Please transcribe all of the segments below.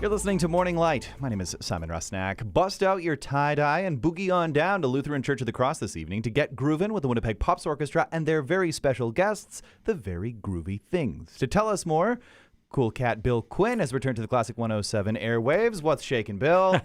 You're listening to Morning Light. My name is Simon Rusnak. Bust out your tie-dye and boogie on down to Lutheran Church of the Cross this evening to get groovin with the Winnipeg Pops Orchestra and their very special guests, the Very Groovy Things. To tell us more, cool cat Bill Quinn has returned to the Classic 107 airwaves. What's shaking, Bill?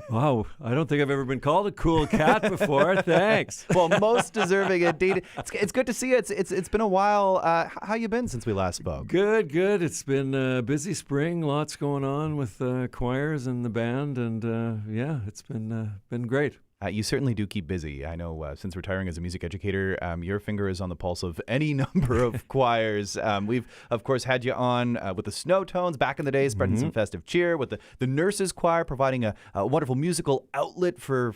Wow, I don't think I've ever been called a cool cat before. Thanks. Well, most deserving indeed. It's good to see you. It's been a while. How you been since we last spoke? Good. It's been a busy spring. Lots going on with choirs and the band, and yeah, it's been great. You certainly do keep busy. I know since retiring as a music educator, your finger is on the pulse of any number of choirs. We've, of course, had you on with the Snow Tones back in the day, spreading some festive cheer, with the Nurses Choir, providing a wonderful musical outlet for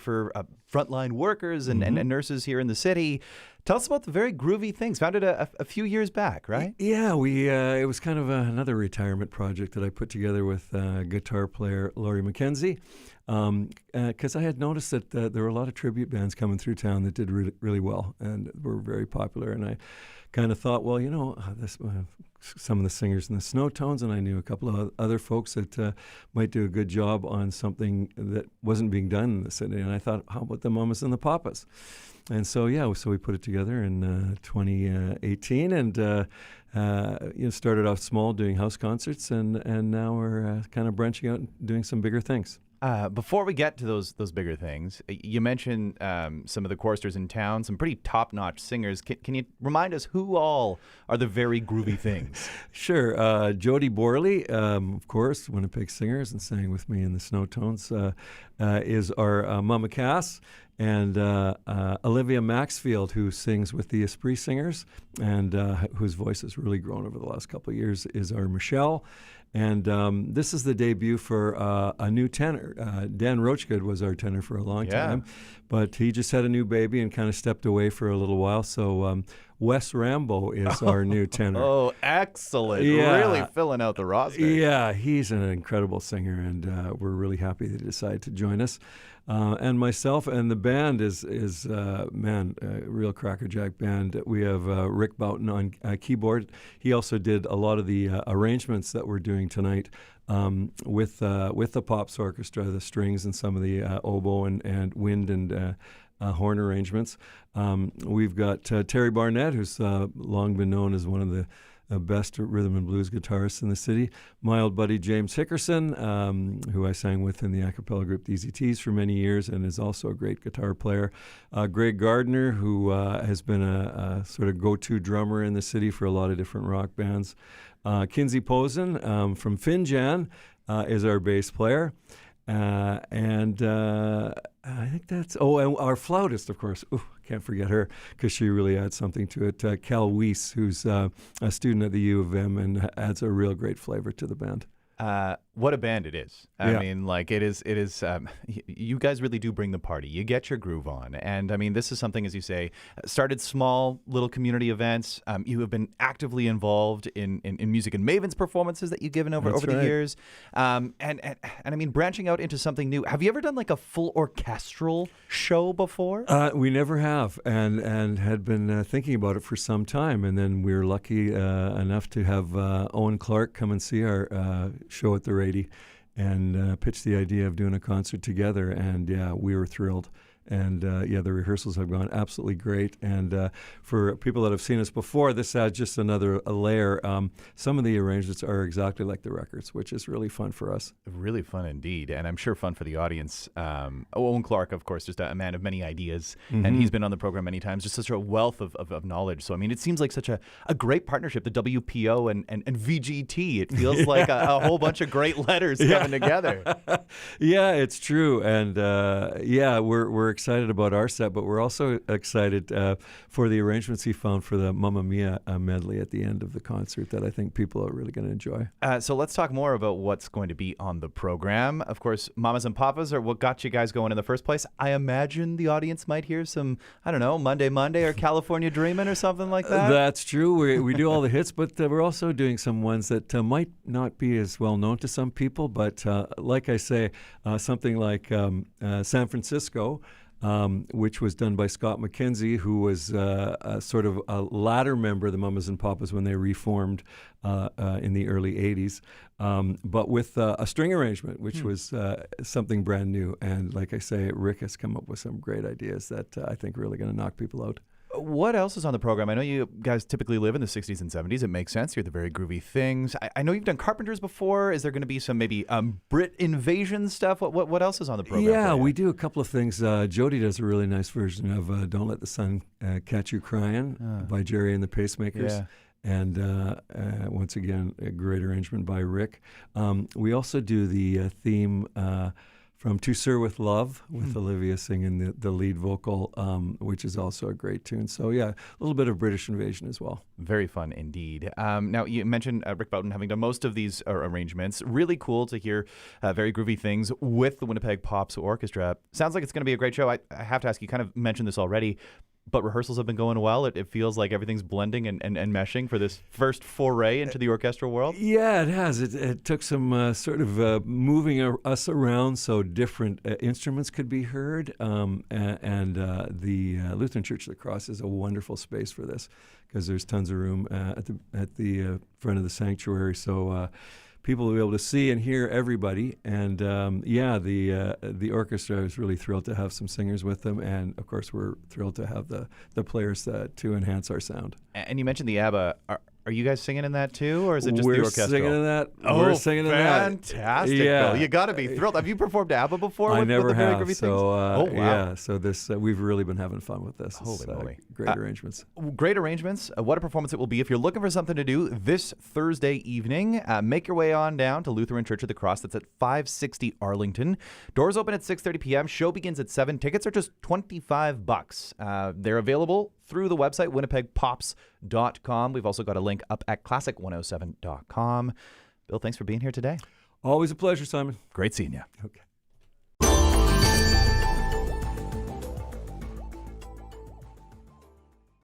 frontline workers and nurses here in the city. Tell us about the Very Groovy Things, founded a few years back, right? Yeah, it was kind of another retirement project that I put together with guitar player Laurie McKenzie, because I had noticed that there were a lot of tribute bands coming through town that did really, really well and were very popular. And I kind of thought, well, you know, some of the singers in the Snow Tones, and I knew a couple of other folks that might do a good job on something that wasn't being done in the city. And I thought, how about the Mamas and the Papas? And so, we put it together in 2018 and started off small doing house concerts, and now we're kind of branching out and doing some bigger things. Before we get to those bigger things, you mentioned some of the choristers in town, some pretty top-notch singers. Can you remind us who all are the Very Groovy Things? Sure. Jody Borley, of course, Winnipeg singers and sang with me in the Snow Tones, is our Mama Cass. And Olivia Maxfield, who sings with the Esprit Singers and whose voice has really grown over the last couple of years, is our Michelle. And this is the debut for a new tenor. Dan Roachgood was our tenor for a long time, but he just had a new baby and kind of stepped away for a little while. So Wes Rambo is our new tenor. Oh, excellent. Yeah. Really filling out the roster. Yeah, he's an incredible singer, and we're really happy that he decided to join us. And myself and the band is a real crackerjack band. We have Rick Boughton on keyboard. He also did a lot of the arrangements that we're doing tonight with the Pops Orchestra, the strings and some of the oboe and wind and horn arrangements. We've got Terry Barnett, who's long been known as one of the best rhythm and blues guitarists in the city. My old buddy James Hickerson, who I sang with in the a cappella group the Easy Teas for many years and is also a great guitar player. Greg Gardner, who has been a sort of go-to drummer in the city for a lot of different rock bands. Kinsey Posen from Finjan is our bass player. And I think that's... and our flautist, of course. Ooh, can't forget her because she really adds something to it. Cal Weiss, who's a student at the U of M and adds a real great flavor to the band. What a band it is. I mean, like, it is, you guys really do bring the party. You get your groove on. And I mean, this is something, as you say, started small, little community events. You have been actively involved in Music and Mavens performances that you've given over the years. And I mean, branching out into something new. Have you ever done like a full orchestral show before? We never have, and had been thinking about it for some time. And then we were lucky enough to have Owen Clark come and see our show at the Rady and pitched the idea of doing a concert together, and we were thrilled. And the rehearsals have gone absolutely great. And for people that have seen us before, this adds just another layer. Some of the arrangements are exactly like the records, which is really fun for us. Really fun indeed, and I'm sure fun for the audience. Owen Clark, of course, just a man of many ideas, and he's been on the program many times, just such a wealth of knowledge. So, I mean, it seems like such a great partnership, the WPO and VGT. It feels like a whole bunch of great letters coming together. Yeah, it's true. And we're excited about our set, but we're also excited for the arrangements he found for the Mamma Mia medley at the end of the concert that I think people are really going to enjoy. So let's talk more about what's going to be on the program. Of course, Mamas and Papas are what got you guys going in the first place. I imagine the audience might hear some, I don't know, Monday or California Dreamin' or something like that. That's true. We do all the hits, but we're also doing some ones that might not be as well known to some people. But like I say, something like San Francisco which was done by Scott McKenzie, who was a sort of a latter member of the Mamas and Papas when they reformed in the early 80s, but with a string arrangement, which was something brand new. And like I say, Rick has come up with some great ideas that I think are really going to knock people out. What else is on the program? I know you guys typically live in the 60s and 70s. It makes sense. You're the Very Groovy Things. I know you've done Carpenters before. Is there going to be some maybe Brit invasion stuff? What else is on the program? Yeah, we do a couple of things. Jody does a really nice version of Don't Let the Sun Catch You Crying by Jerry and the Pacemakers. Yeah. And once again, a great arrangement by Rick. We also do the theme from To Sir With Love, with Olivia singing the lead vocal, which is also a great tune. So yeah, a little bit of British invasion as well. Very fun indeed. Now, you mentioned Rick Boughton having done most of these arrangements. Really cool to hear Very Groovy Things with the Winnipeg Pops Orchestra. Sounds like it's going to be a great show. I have to ask, you kind of mentioned this already, but rehearsals have been going well. It feels like everything's blending and meshing for this first foray into the orchestral world. Yeah, it has. It took some sort of moving us around so different instruments could be heard. And the Lutheran Church of the Cross is a wonderful space for this because there's tons of room at the front of the sanctuary. So people will be able to see and hear everybody. And the orchestra is really thrilled to have some singers with them. And of course, we're thrilled to have the players to enhance our sound. And you mentioned the ABBA. Are you guys singing in that too, or is it just We're the orchestral? Singing in that. Oh, we're singing in that. Fantastic! Yeah. Bill. You got to be thrilled. Have you performed ABBA before? I with never the Very have. Groovy So Things? Oh, wow. yeah. So this we've really been having fun with this. Holy moly! Great arrangements. Great arrangements. What a performance it will be. If you're looking for something to do this Thursday evening, make your way on down to Lutheran Church of the Cross. That's at 560 Arlington. Doors open at 6:30 p.m. Show begins at 7. Tickets are just $25. They're available through the website, winnipegpops.com. We've also got a link up at classic107.com. Bill, thanks for being here today. Always a pleasure, Simon. Great seeing you. Okay.